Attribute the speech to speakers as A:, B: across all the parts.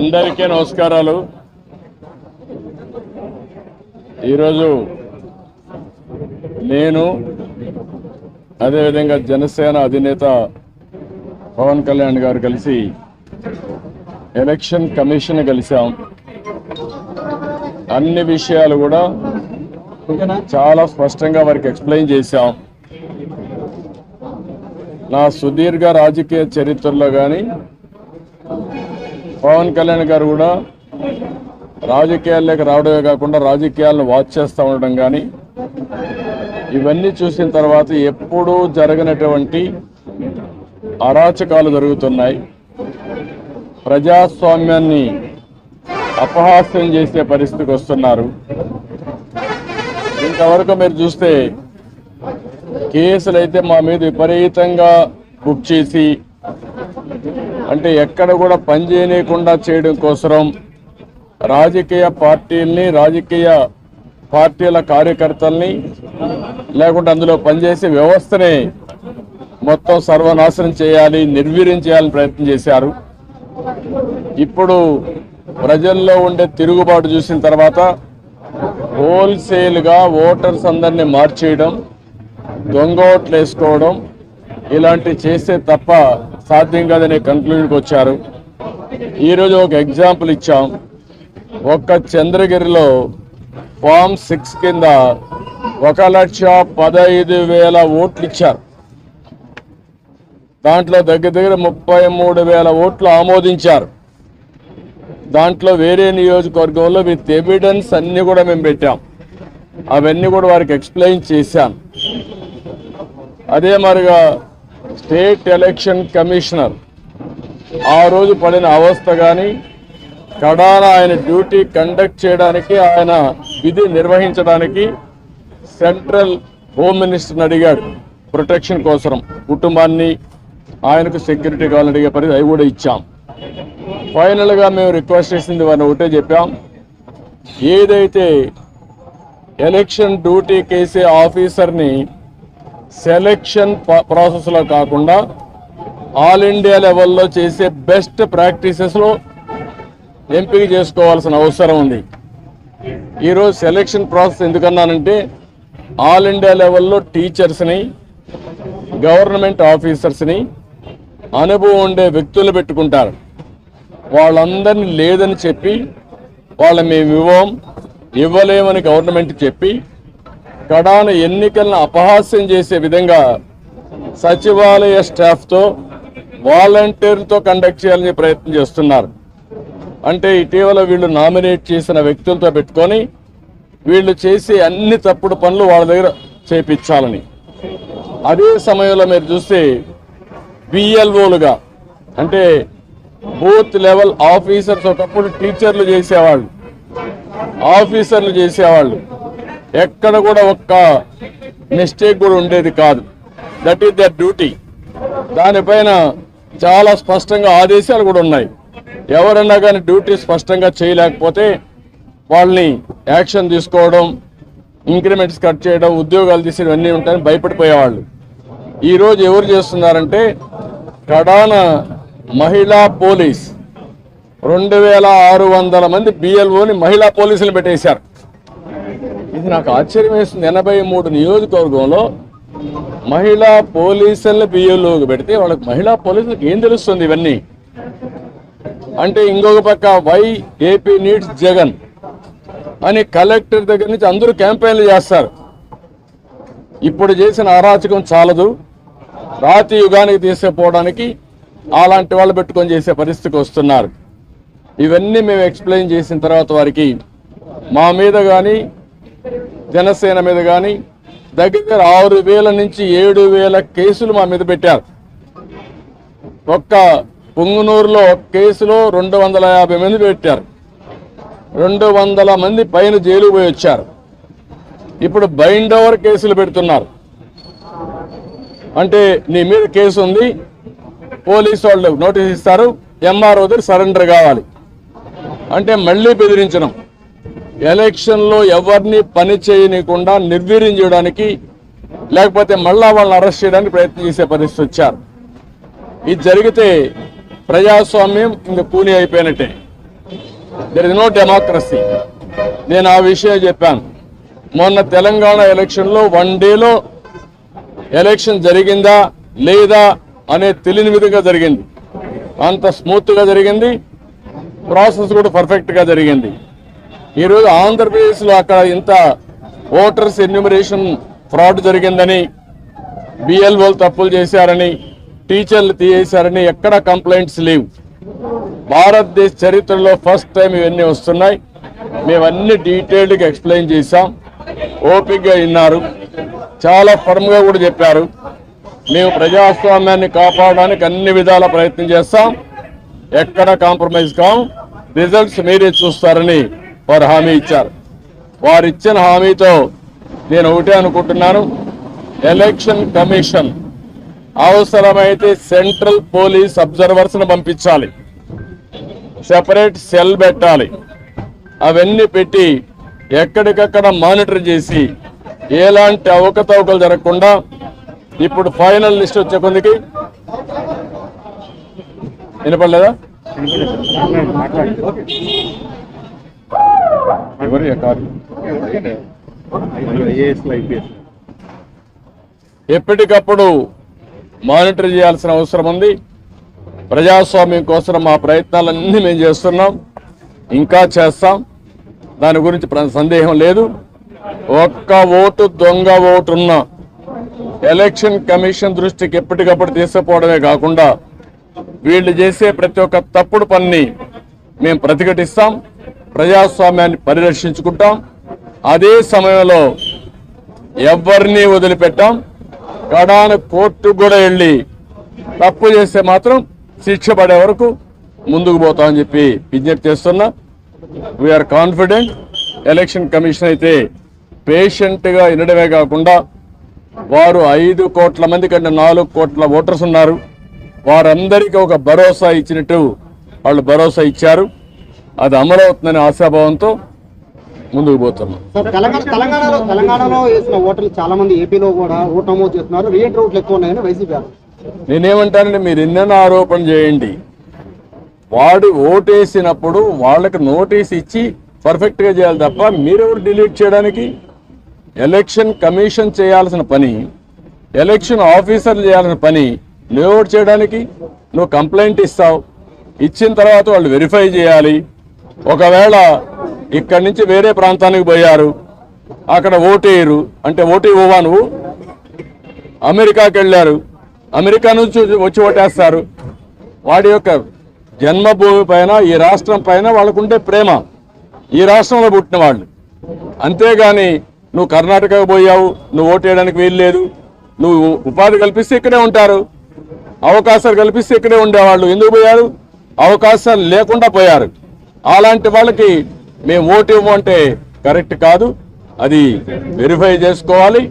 A: అందరికీ నమస్కారాలు. ఈరోజు నేను అదేవిధంగా జనసేన అధినేత పవన్ కళ్యాణ్ గారు కలిసి ఎలక్షన్ కమిషన్ కలిసాం. అన్ని విషయాలు కూడా చాలా స్పష్టంగా వారికి ఎక్స్ప్లెయిన్ చేశాం. నా సుదీర్ఘ రాజకీయ చరిత్రలో కానీ పవన్ కళ్యాణ్ గారు కూడా రాజకీయాల్లోకి రావడమే కాకుండా రాజకీయాలను వాచ్ చేస్తూ ఉండడం కానీ ఇవన్నీ చూసిన తర్వాత ఎప్పుడూ జరగనటువంటి అరాచకాలు జరుగుతున్నాయి. ప్రజాస్వామ్యాన్ని అపహాస్యం చేసే పరిస్థితికి వస్తున్నారు. ఇంతవరకు మీరు చూస్తే కేసులు అయితే మా మీద విపరీతంగా బుక్ చేసి అంటే ఎక్కడ కూడా పని చేయకుండా చేయడం కోసం రాజకీయ పార్టీల్ని రాజకీయ పార్టీల కార్యకర్తల్ని లేకుంటే అందులో పనిచేసే వ్యవస్థని మొత్తం సర్వనాశనం చేయాలి, నిర్వీర్యం చేయాలని ప్రయత్నం చేశారు. ఇప్పుడు ప్రజల్లో ఉండే తిరుగుబాటు చూసిన తర్వాత హోల్సేల్గా ఓటర్స్ అందరినీ మార్చేయడం, దొంగ ఓట్లు వేసుకోవడం ఇలాంటివి చేస్తే తప్ప సాధ్యం కాదనే కంక్లూజన్కి వచ్చారు. ఈరోజు ఒక ఎగ్జాంపుల్ ఇచ్చాం. ఒక్క చంద్రగిరిలో ఫామ్ 6 కింద 1,15,000 ఓట్లు ఇచ్చారు. దాంట్లో దగ్గర 33,000 ఓట్లు ఆమోదించారు. దాంట్లో వేరే నియోజకవర్గంలో విత్ ఎవిడెన్స్ అన్ని కూడా మేము పెట్టాం. అవన్నీ కూడా వారికి ఎక్స్ప్లెయిన్ చేశాను. అదే మరిగా స్టేట్ ఎలక్షన్ కమిషనర్ ఆ రోజు పడిన అవస్థ కానీ కడాన ఆయన డ్యూటీ కండక్ట్ చేయడానికి ఆయన విధి నిర్వహించడానికి సెంట్రల్ హోమ్ మినిస్టర్ని అడిగాడు ప్రొటెక్షన్ కోసం. కుటుంబాన్ని ఆయనకు సెక్యూరిటీ కావాలని అడిగే పరిస్థితి అవి కూడా ఇచ్చాం. ఫైనల్గా మేము రిక్వెస్ట్ చేసింది వారిని ఒకటే చెప్పాం, ఏదైతే ఎలక్షన్ డ్యూటీ కేసే ఆఫీసర్ని సెలక్షన్ ప్రాసెస్లో కాకుండా ఆల్ ఇండియా లెవెల్లో చేసే బెస్ట్ ప్రాక్టీసెస్లో ఎంపిక చేసుకోవాల్సిన అవసరం ఉంది. ఈరోజు సెలక్షన్ ప్రాసెస్ ఎందుకన్నానంటే ఆల్ ఇండియా లెవెల్లో టీచర్స్ని, గవర్నమెంట్ ఆఫీసర్స్ని, అనుభవం ఉండే వ్యక్తులు పెట్టుకుంటారు. వాళ్ళందరినీ లేదని చెప్పి మేము ఇవ్వలేమని గవర్నమెంట్ చెప్పి కడాన ఎన్నికలను అపహాస్యం చేసే విధంగా సచివాలయ స్టాఫ్తో వాలంటీర్తో కండక్ట్ చేయాలని ప్రయత్నం చేస్తున్నారు. అంటే ఇటీవల వీళ్ళు నామినేట్ చేసిన వ్యక్తులతో పెట్టుకొని వీళ్ళు చేసే అన్ని తప్పుడు పనులు వాళ్ళ దగ్గర చేపించాలని. అదే సమయంలో మీరు చూస్తే బిఎల్ఓలుగా అంటే బూత్ లెవెల్ ఆఫీసర్స్ ఒకప్పుడు టీచర్లు చేసేవాళ్ళు, ఆఫీసర్లు చేసేవాళ్ళు. ఎక్కడ కూడా ఒక్క మిస్టేక్ కూడా ఉండేది కాదు. That is their duty. దానిపైన చాలా స్పష్టంగా ఆదేశాలు కూడా ఉన్నాయి. ఎవరన్నా కానీ డ్యూటీ స్పష్టంగా చేయలేకపోతే వాళ్ళని యాక్షన్ తీసుకోవడం, ఇంక్రిమెంట్స్ కట్ చేయడం, ఉద్యోగాలు తీసేయడం అన్నీ ఉంటాయని భయపడిపోయేవాళ్ళు. ఈరోజు ఎవరు చేస్తున్నారంటే కడాన మహిళా పోలీస్ 2,600 మంది బిఎల్ఓని మహిళా పోలీసులు పెట్టేశారు. ఇది నాకు ఆశ్చర్యం వేస్తుంది. 83 నియోజకవర్గంలో మహిళా పోలీసులను బిఎల్ఓకి పెడితే వాళ్ళకి మహిళా పోలీసులకు ఏం తెలుస్తుంది ఇవన్నీ అంటే? ఇంకొక పక్క వై ఏపీ నీడ్స్ జగన్ అని కలెక్టర్ దగ్గర నుంచి అందరూ క్యాంపెయిన్లు చేస్తారు. ఇప్పుడు చేసిన అరాచకం చాలదు, రాతి యుగానికి తీసుకుపోవడానికి అలాంటి వాళ్ళు పెట్టుకొని చేసే పరిస్థితికి వస్తున్నారు. ఇవన్నీ మేము ఎక్స్ప్లెయిన్ చేసిన తర్వాత వారికి మా మీద కానీ జనసేన మీద కానీ దగ్గర 6,000 నుంచి 7,000 కేసులు మా మీద పెట్టారు. ఒక్క పుంగనూరులో కేసులో 250 మంది పెట్టారు. 200 మంది పైన జైలు పోయి వచ్చారు. ఇప్పుడు బైండ్ ఓవర్ కేసులు పెడుతున్నారు. అంటే నీ మీద కేసు ఉంది, పోలీసు వాళ్ళు నోటీస్ ఇస్తారు, ఎంఆర్ఓ దగ్గర సరెండర్ కావాలి అంటే మళ్ళీ బెదిరించడం. ఎలక్షన్లో ఎవరిని పని చేయనీయకుండా నిర్వీర్యం చేయడానికి లేకపోతే మళ్ళా వాళ్ళని అరెస్ట్ చేయడానికి ప్రయత్నం చేసే పరిస్థితి వచ్చారు. ఇది జరిగితే ప్రజాస్వామ్యం ఇంక కూని అయిపోయినట్టే. There is no democracy. నేను ఆ విషయం చెప్పాను. మొన్న తెలంగాణ ఎలక్షన్లో 1 డేలో ఎలక్షన్ జరిగిందా లేదా అనే తెలియని విధంగా జరిగింది. అంత స్మూత్గా జరిగింది, ప్రాసెస్ కూడా పర్ఫెక్ట్గా జరిగింది. ఈరోజు ఆంధ్రప్రదేశ్లో అక్కడ ఇంత ఓటర్స్ ఎన్యూమరేషన్ ఫ్రాడ్ జరిగిందని, బిఎల్ఓలు తప్పులు చేశారని, టీచర్లు తీసేశారని ఎక్కడ కంప్లైంట్స్ లేవు. భారతదేశ చరిత్రలో ఫస్ట్ టైం ఇవన్నీ వస్తున్నాయి. మేమన్నీ డీటెయిల్డ్గా ఎక్స్ప్లెయిన్ చేశాం. ఓపికగా విన్నారు, చాలా ఫర్మ్గా కూడా చెప్పారు. మేము ప్రజాస్వామ్యాన్ని కాపాడడానికి అన్ని విధాల ప్రయత్నం చేస్తాం, ఎక్కడ కాంప్రమైజ్ కాం, రిజల్ట్స్ మీరే చూస్తారని వారు హామీ ఇచ్చారు. వారు ఇచ్చిన హామీతో నేను ఒకటే అనుకుంటున్నాను, ఎలక్షన్ కమిషన్ అవసరమైతే సెంట్రల్ పోలీస్ అబ్జర్వర్స్ను పంపించాలి, సెపరేట్ సెల్ పెట్టాలి. అవన్నీ పెట్టి ఎక్కడికక్కడ మానిటర్ చేసి ఎలాంటి అవకతవకలు జరగకుండా ఇప్పుడు ఫైనల్ లిస్ట్ వచ్చే కొందికి వినపడలేదా? ఎప్పటికప్పుడు మానిటర్ చేయాల్సిన అవసరం ఉంది. ప్రజాస్వామ్యం కోసం మా ప్రయత్నాలన్నీ మేము చేస్తున్నాం, ఇంకా చేస్తాం, దాని గురించి సందేహం లేదు. ఒక్క ఓటు దొంగ ఓటున్న ఎలక్షన్ కమిషన్ దృష్టికి ఎప్పటికప్పుడు తీసుకుపోవడమే కాకుండా వీళ్ళు చేసే ప్రతి ఒక్క తప్పుడు పనిని మేము ప్రతిఘటిస్తాం, ప్రజాస్వామ్యాన్ని పరిరక్షించుకుంటాం. అదే సమయంలో ఎవరిని వదిలిపెట్టాం. కడాన కోర్టు కూడా వెళ్ళి తప్పు చేస్తే మాత్రం శిక్ష పడే వరకు ముందుకు పోతామని చెప్పి విజ్ఞప్తి చేస్తున్నా. We are confident. ఎలక్షన్ కమిషన్ అయితే పేషెంట్గా వినడమే కాకుండా వారు 5 కోట్ల మంది కంటే 4 కోట్ల ఓటర్స్ ఉన్నారు, వారందరికీ ఒక భరోసా ఇచ్చినట్టు వాళ్ళు భరోసా ఇచ్చారు. అది అమలవుతుందనే ఆశాభావంతో ముందుకు పోతున్నాం.
B: తెలంగాణలో వేసిన ఓటర్లు చాలా మంది ఏపీలో కూడా ఓటు నమోదు చేస్తున్నారు, రీఎంట్రీ ఓట్లు ఎక్కువ ఉన్నాయని వైసీపీ.
A: నేనేమంటానంటే మీరు ఎన్నెన్నో ఆరోపణ చేయండి, వాడు ఓటేసినప్పుడు వాళ్ళకి నోటీస్ ఇచ్చి పర్ఫెక్ట్గా చేయాలి తప్ప మీరెవరు డిలీట్ చేయడానికి? ఎలక్షన్ కమిషన్ చేయాల్సిన పని, ఎలక్షన్ ఆఫీసర్లు చేయాల్సిన పని నువ్వు చేయడానికి. నువ్వు కంప్లైంట్ ఇస్తావు, ఇచ్చిన తర్వాత వాళ్ళు వెరిఫై చేయాలి. ఒకవేళ ఇక్కడి నుంచి వేరే ప్రాంతానికి పోయారు, అక్కడ ఓటేయరు అంటే ఓటు ఇవ్వవా నువ్వు? అమెరికాకి వెళ్ళారు, అమెరికా నుంచి వచ్చి ఓటేస్తారు. వాడి యొక్క జన్మభూమి పైన, ఈ రాష్ట్రం పైన వాళ్ళకుండే ప్రేమ, ఈ రాష్ట్రంలో పుట్టిన వాళ్ళు. అంతేగాని నువ్వు కర్ణాటకకు పోయావు, నువ్వు ఓటేయడానికి వీల్లేదు, నువ్వు ఉపాధి కల్పిస్తే ఇక్కడే ఉంటారు, అవకాశాలు కల్పిస్తే ఇక్కడే ఉండేవాళ్ళు. ఎందుకు పోయారు? అవకాశాలు లేకుండా పోయారు. అలాంటి వాళ్ళకి మేము ఓటు ఇవ్వమంటే కరెక్ట్ కాదు, అది వెరిఫై చేసుకోవాలి.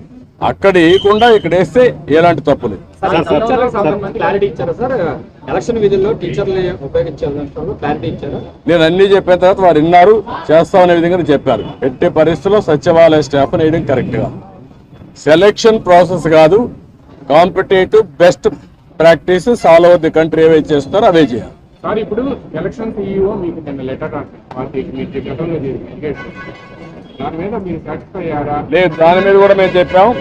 A: అక్కడ వేయకుండా ఇక్కడ వేస్తే ఎలాంటి తప్పులు. నేను అన్ని చెప్పిన తర్వాత వారు విన్నారు, చేస్తామనే విధంగా చెప్పారు. ఎట్టి పరిస్థితుల్లో సచివాలయ స్టాఫ్ వేయడం కరెక్ట్ గా. సెలెక్షన్ ప్రాసెస్ కాదు, competitive best practices all over the country ఏవైతే చేస్తారో అవే చేయాలి.
C: సార్, ఇప్పుడు ఎలక్షన్ CEO మీకు లెటర్ దాని మీద మీరు సాటిస్ఫై అయ్యారా?
A: లేదు, దాని మీద కూడా మేము చెప్పాము,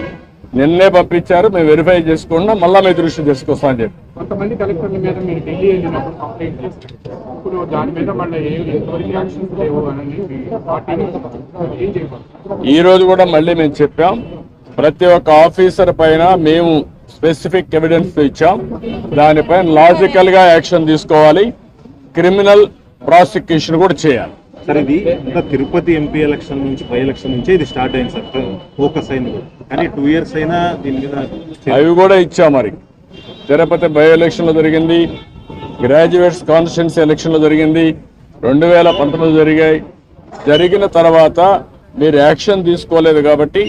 A: నిన్నే పంపించారు, మేము వెరిఫై చేసుకున్నాం, మళ్ళీ మీ దృష్టి తీసుకొస్తామని చెప్పి.
C: కొంతమంది కలెక్టర్ల మీద మీరు ఢిల్లీ వెళ్ళినప్పుడు కంప్లైంట్ చేస్తారు, ఇప్పుడు దాని మీద మళ్ళీ ఎంతవరకు యాక్షన్స్ లేవు అని పార్టీని ఏం చేయబోతున్నారు?
A: ఈ రోజు కూడా మళ్ళీ మేము చెప్పాం, ప్రతి ఒక్క ఆఫీసర్ పైన మేము స్పెసిఫిక్ ఎవిడెన్స్ ఇచ్చాం, దానిపైన లాజికల్ గా యాక్షన్ తీసుకోవాలి, క్రిమినల్ ప్రాసిక్యూషన్ కూడా చేయాలి.
D: సార్, ఇది తిరుపతి ఎంపీ ఎలక్షన్ నుంచి బై ఎలక్షన్ నుంచి ఇది స్టార్ట్ అయింది సార్, ఫోకస్ అయింది. కానీ 2 years అయినా దీని మీద
A: అవి కూడా ఇచ్చాం. మరి తిరుపతి బై ఎలక్షన్ లో జరిగింది, గ్రాడ్యుయేట్స్ కాన్స్టిట్యున్సీ ఎలక్షన్ లో జరిగింది, 2019 జరిగాయి. జరిగిన తర్వాత మీరు యాక్షన్ తీసుకోలేదు కాబట్టి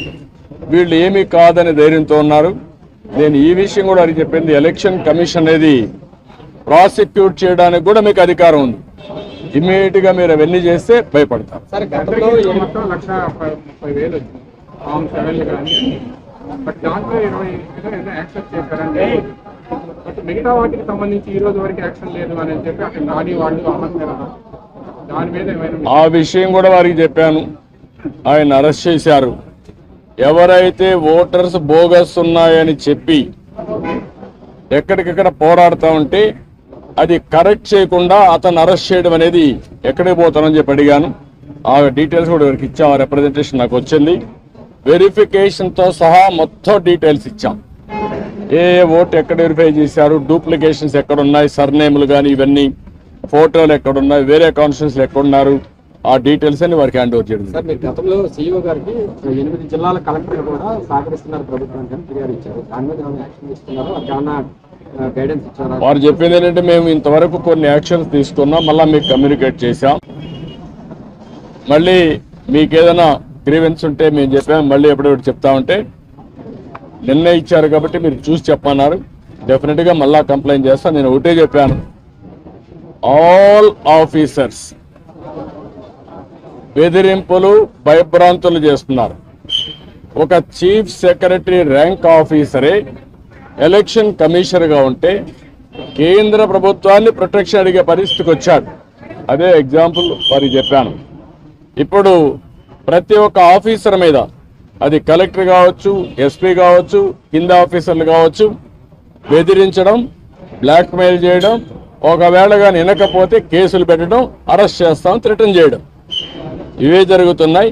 A: వీళ్ళు ఏమీ కాదని ధైర్యంతో ఉన్నారు. నేను ఈ విషయం కూడా అది చెప్పింది, ఎలక్షన్ కమిషన్ అనేది ప్రాసిక్యూట్ చేయడానికి కూడా మీకు అధికారం ఉంది. ఇమ్మీడియట్ గా మీరు అవన్నీ చేస్తే భయపడతారు.
C: మొత్తం 1,30,000 వచ్చింది ఫామ్ 7 కానీ, బట్ దాంట్లో 20 యాక్సెప్ట్ చేశారంటే, బట్ మిగతా వాటికి సంబంధించి ఈ రోజు వరకు యాక్షన్ లేదు అని చెప్పి అక్కడ నాని వాళ్ళు అమర్చారు. దాని మీద ఏమైనా
A: ఆ విషయం కూడా వారికి చెప్పాను. ఆయన అరెస్ట్ చేశారు. ఎవరైతే ఓటర్స్ బోగస్ ఉన్నాయని చెప్పి ఎక్కడికక్కడ పోరాడుతూ ఉంటే అది కరెక్ట్ చేయకుండా అతను అరెస్ట్ చేయడం అనేది ఎక్కడికి పోతానని చెప్పి అడిగాను. ఆ డీటెయిల్స్ కూడా వారికి ఇచ్చాం. ఆ రిప్రజెంటేషన్ నాకు వచ్చింది. వెరిఫికేషన్తో సహా మొత్తం డీటెయిల్స్ ఇచ్చాం. ఏ ఓటు ఎక్కడ వెరిఫై చేశారు, డూప్లికేషన్స్ ఎక్కడున్నాయి, సర్నేములు కానీ ఇవన్నీ, ఫోటోలు ఎక్కడున్నాయి, వేరే కాన్స్టిట్యూన్సీలు ఎక్కడున్నారు, ఆ డీటెయిల్స్ అని వారికి హ్యాండ్ ఓవర్ చేయడం.
E: సార్, మీరు గతంలో సీఈఓ గారికి 8 జిల్లాల కలెక్టర్లు కూడా సహకరిస్తున్నారు ప్రభుత్వానికి అని ఫిర్యాదు ఇచ్చారు. దాని మీద ఏమైనా యాక్షన్ తీసుకున్నారో ఏమైనా గైడెన్స్ ఇచ్చారా?
A: వారు చెప్పింది ఏంటంటే మేము ఇంతవరకు కొన్ని యాక్షన్స్ తీసుకున్నాం, మళ్ళీ మీకు కమ్యూనికేట్ చేశాం. మళ్ళీ మీకు ఏదైనా గ్రీవెన్స్ ఉంటే మేము చెప్పాము, మళ్ళీ ఎప్పుడెప్పుడు చెప్తామంటే నిన్నే ఇచ్చారు కాబట్టి మీరు చూసి చెప్పన్నారు. డెఫినెట్గా మళ్ళా కంప్లైంట్ చేస్తాను. నేను ఒకటే చెప్పాను, ఆల్ ఆఫీసర్స్ బెదిరింపులు భయభ్రాంతులు చేస్తున్నారు. ఒక చీఫ్ సెక్రటరీ ర్యాంక్ ఆఫీసరే ఎలక్షన్ కమిషనర్గా ఉంటే కేంద్ర ప్రభుత్వాన్ని ప్రొటెక్షన్ అడిగే పరిస్థితికి వచ్చాడు. అదే ఎగ్జాంపుల్ వారికి చెప్పాను. ఇప్పుడు ప్రతి ఒక్క ఆఫీసర్ మీద, అది కలెక్టర్ కావచ్చు, ఎస్పీ కావచ్చు, కింద ఆఫీసర్లు కావచ్చు, బెదిరించడం, బ్లాక్మెయిల్ చేయడం, ఒకవేళ కానీ వినకపోతే కేసులు పెట్టడం, అరెస్ట్ చేస్తాం, థ్రెటన్ చేయడం, ఇవే జరుగుతున్నాయి.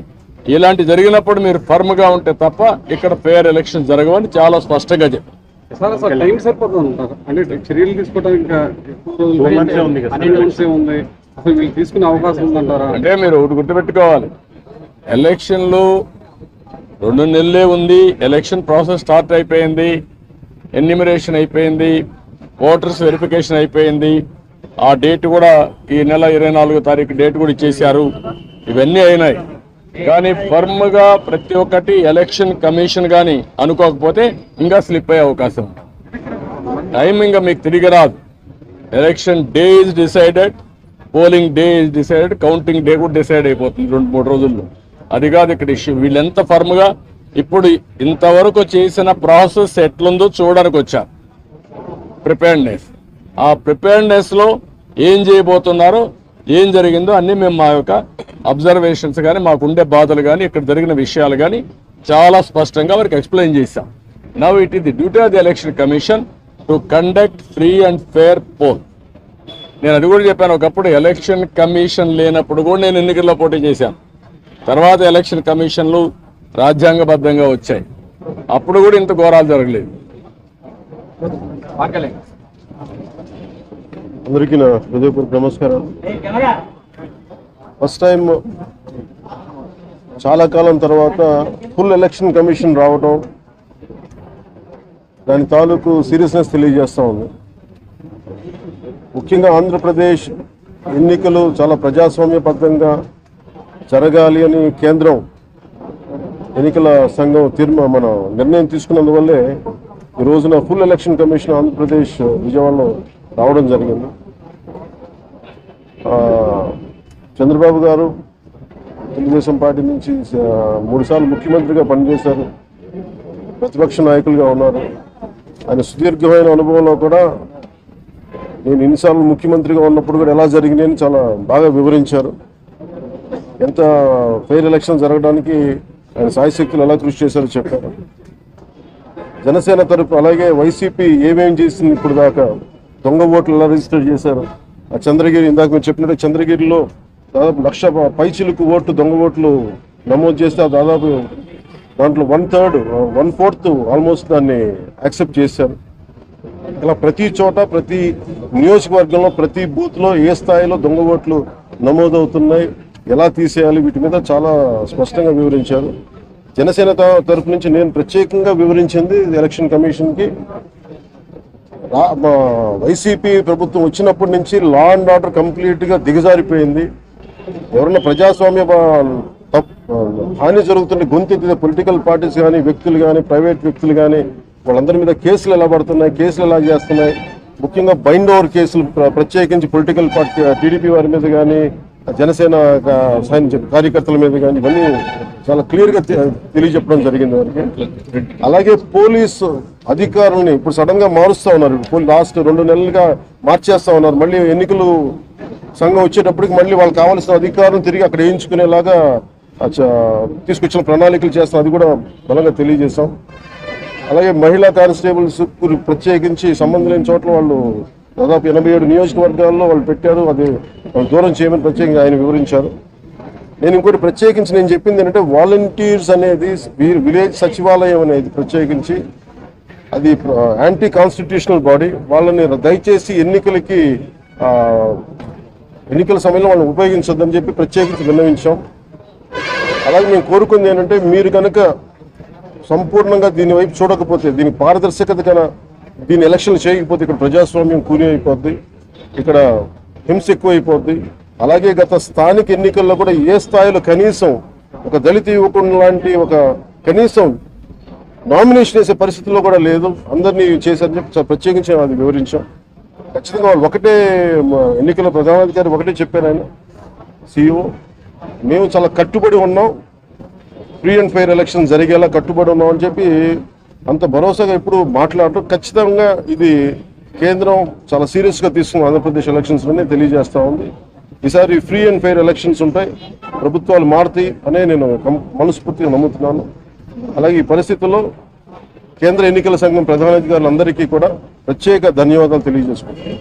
A: ఇలాంటి జరిగినప్పుడు మీరు ఫర్మ్గా ఉంటే తప్ప ఇక్కడ ఫెయిర్ ఎలక్షన్ జరగవని చాలా స్పష్టంగా చెప్పారు.
E: సార్, అసలు టైం సరిపోతుంది అంటారు. అంటే చర్యలు తీసుకోవడానికి ఇంకా ఎక్కువ రోజులు
D: 2 months ఉంది కదా.
E: 12 months ఉంది. అసలు వీళ్ళు తీసుకునే అవకాశం ఉందంటారా?
A: అంటే మీరు ఒకటి గుర్తుపెట్టుకోవాలి, ఎలక్షన్లు 2 నెలలే ఉంది. ఎలక్షన్ ప్రాసెస్ స్టార్ట్ అయిపోయింది, ఎన్యూమరేషన్ అయిపోయింది, ఓటర్స్ వెరిఫికేషన్ అయిపోయింది. ఆ డేట్ కూడా ఈ నెల 24వ తారీఖు డేట్ కూడా ఇచ్చేశారు. ఇవన్నీ అయినాయి. కానీ ఫర్మ్గా ప్రతి ఒక్కటి ఎలక్షన్ కమిషన్ కానీ అనుకోకపోతే ఇంకా స్లిప్ అయ్యే అవకాశం ఉంది. టైం ఇంకా మీకు తిరిగి రాదు. Election day is decided, polling day is decided, counting day కూడా డిసైడ్ అయిపోతుంది 2-3 రోజుల్లో. అది కాదు ఇక్కడ ఇష్యూ. వీళ్ళెంత ఫర్మ్గా ఇప్పుడు ఇంతవరకు చేసిన ప్రాసెస్ ఎట్లుందో చూడడానికి వచ్చారు. ప్రిపేర్డ్నెస్, ఆ ప్రిపేర్డ్నెస్లో ఏం చేయబోతున్నారో, ఏం జరిగిందో అన్నీ మేము మా యొక్క అబ్జర్వేషన్స్ కానీ, మాకుండే బాధలు కానీ, ఇక్కడ జరిగిన విషయాలు కానీ చాలా స్పష్టంగా వారికి ఎక్స్ప్లెయిన్ చేశాం. Now it is the duty of the election commission to conduct free and fair pole. నేను అది కూడా చెప్పాను. ఒకప్పుడు ఎలక్షన్ కమిషన్ లేనప్పుడు కూడా నేను ఎన్నికల్లో పోటీ చేశాను. తర్వాత ఎలక్షన్ కమిషన్లు రాజ్యాంగబద్ధంగా వచ్చాయి. అప్పుడు కూడా ఇంత ఘోరాలు జరగలేదు.
F: అందరికీ నా హృదయపూర్వక నమస్కారాలు. ఫస్ట్ టైం చాలా కాలం తర్వాత ఫుల్ ఎలక్షన్ కమిషన్ రావడం, దాని తాలూకు సీరియస్నెస్ తెలియజేస్తూ ఉంది. ముఖ్యంగా ఆంధ్రప్రదేశ్ ఎన్నికలు చాలా ప్రజాస్వామ్యబద్ధంగా జరగాలి అని కేంద్రం ఎన్నికల సంఘం మన నిర్ణయం తీసుకున్నందువల్లే ఈ రోజున ఫుల్ ఎలక్షన్ కమిషన్ ఆంధ్రప్రదేశ్ విజయవాడలో రావడం జరిగింది. చంద్రబాబు గారు తెలుగుదేశం పార్టీ నుంచి 3 సార్లు ముఖ్యమంత్రిగా పనిచేశారు, ప్రతిపక్ష నాయకులుగా ఉన్నారు. ఆయన సుదీర్ఘమైన అనుభవంలో కూడా నేను ఎన్నిసార్లు ముఖ్యమంత్రిగా ఉన్నప్పుడు కూడా ఎలా జరిగినాయని చాలా బాగా వివరించారు. ఎంత ఫెయిర్ ఎలక్షన్ జరగడానికి ఆయన సాయశక్తులు ఎలా కృషి చేశారో చెప్పారు. జనసేన తరపు అలాగే వైసీపీ ఏమేం చేసింది ఇప్పుడు దాకా, దొంగ ఓట్లు ఎలా రిజిస్టర్ చేశారు, ఆ చంద్రగిరి ఇందాక మీరు చెప్పినట్టు చంద్రగిరిలో దాదాపు 1,00,000 పైచిలుకు ఓట్లు దొంగ ఓట్లు నమోదు చేస్తే దాదాపు దాంట్లో 1/4 ఆల్మోస్ట్ దాన్ని యాక్సెప్ట్ చేశారు. ఇలా ప్రతి చోట, ప్రతి నియోజకవర్గంలో, ప్రతి బూత్లో ఏ స్థాయిలో దొంగ ఓట్లు నమోదవుతున్నాయి, ఎలా తీసేయాలి, వీటి మీద చాలా స్పష్టంగా వివరించారు. జనసేన తరపు నుంచి నేను ప్రత్యేకంగా వివరించింది ఎలక్షన్ కమిషన్కి, వైసీపీ ప్రభుత్వం వచ్చినప్పటి నుంచి లా అండ్ ఆర్డర్ కంప్లీట్గా దిగజారిపోయింది. ఎవరైనా ప్రజాస్వామ్య హాని జరుగుతున్న గొంతెత్తిన పొలిటికల్ పార్టీస్ కానీ, వ్యక్తులు కానీ, ప్రైవేట్ వ్యక్తులు కానీ, వాళ్ళందరి మీద కేసులు ఎలా పడుతున్నాయి, కేసులు ఎలా చేస్తున్నాయి, ముఖ్యంగా బైండ్ ఓవర్ కేసులు ప్రత్యేకించి పొలిటికల్ పార్టీ టీడీపీ వారి మీద కానీ, జనసేన కార్యకర్తల మీద కానీ ఇవన్నీ చాలా క్లియర్గా తెలియజెప్పడం జరిగింది వారికి. అలాగే పోలీసు అధికారులని ఇప్పుడు సడన్గా మారుస్తూ ఉన్నారు. లాస్ట్ 2 నెలలుగా మార్చేస్తూ ఉన్నారు. మళ్ళీ ఎన్నికలు సంఘం వచ్చేటప్పటికి మళ్ళీ వాళ్ళకి కావాల్సిన అధికారం తిరిగి అక్కడ వేయించుకునేలాగా తీసుకొచ్చిన ప్రణాళికలు చేస్తాం, అది కూడా బలంగా తెలియజేస్తాం. అలాగే మహిళా కానిస్టేబుల్స్ ప్రత్యేకించి సంబంధం లేని చోట్ల వాళ్ళు దాదాపు 87 నియోజకవర్గాల్లో వాళ్ళు పెట్టారు, అది వాళ్ళు దూరం చేయమని ప్రత్యేకంగా ఆయన వివరించారు. నేను ఇంకోటి ప్రత్యేకించి నేను చెప్పింది ఏంటంటే వాలంటీర్స్ అనేది విలేజ్ సచివాలయం అనేది ప్రత్యేకించి అది యాంటీ కాన్స్టిట్యూషనల్ బాడీ. వాళ్ళని దయచేసి ఎన్నికల సమయంలో వాళ్ళని ఉపయోగించొద్దని చెప్పి ప్రత్యేకించి విన్నవించాం. అలాగే మేము కోరుకుంది ఏంటంటే మీరు కనుక సంపూర్ణంగా దీని వైపు చూడకపోతే, దీని పారదర్శకత కన్నా దీని ఎలక్షన్లు చేయకపోతే ఇక్కడ ప్రజాస్వామ్యం కూని అయిపోద్ది, ఇక్కడ హింస ఎక్కువైపోద్ది. అలాగే గత స్థానిక ఎన్నికల్లో కూడా ఏ స్థాయిలో కనీసం ఒక దళిత యువకుడు లాంటి ఒక కనీసం నామినేషన్ వేసే పరిస్థితుల్లో కూడా లేదు, అందరినీ చేశారని చెప్పి ప్రత్యేకించి అది వివరించాం. ఖచ్చితంగా వాళ్ళు ఒకటే ఎన్నికల ప్రధానాధికారి ఒకటే చెప్పారు, ఆయన CEO, మేము చాలా కట్టుబడి ఉన్నాం, ఫ్రీ అండ్ ఫెయిర్ ఎలక్షన్ జరిగేలా కట్టుబడి ఉన్నాం అని చెప్పి అంత భరోసాగా ఇప్పుడు మాట్లాడటం ఖచ్చితంగా ఇది కేంద్రం చాలా సీరియస్గా తీసుకున్న ఆంధ్రప్రదేశ్ ఎలక్షన్స్లోనే తెలియజేస్తూ ఉంది. ఈసారి ఫ్రీ అండ్ ఫెయిర్ ఎలక్షన్స్ ఉంటాయి, ప్రభుత్వాలు మారుతాయి అనే నేను మనస్ఫూర్తిగా నమ్ముతున్నాను. అలాగే ఈ పరిస్థితుల్లో కేంద్ర ఎన్నికల సంఘం ప్రధానాధికారులందరికీ కూడా ప్రత్యేక ధన్యవాదాలు తెలియజేసుకుంటున్నాను.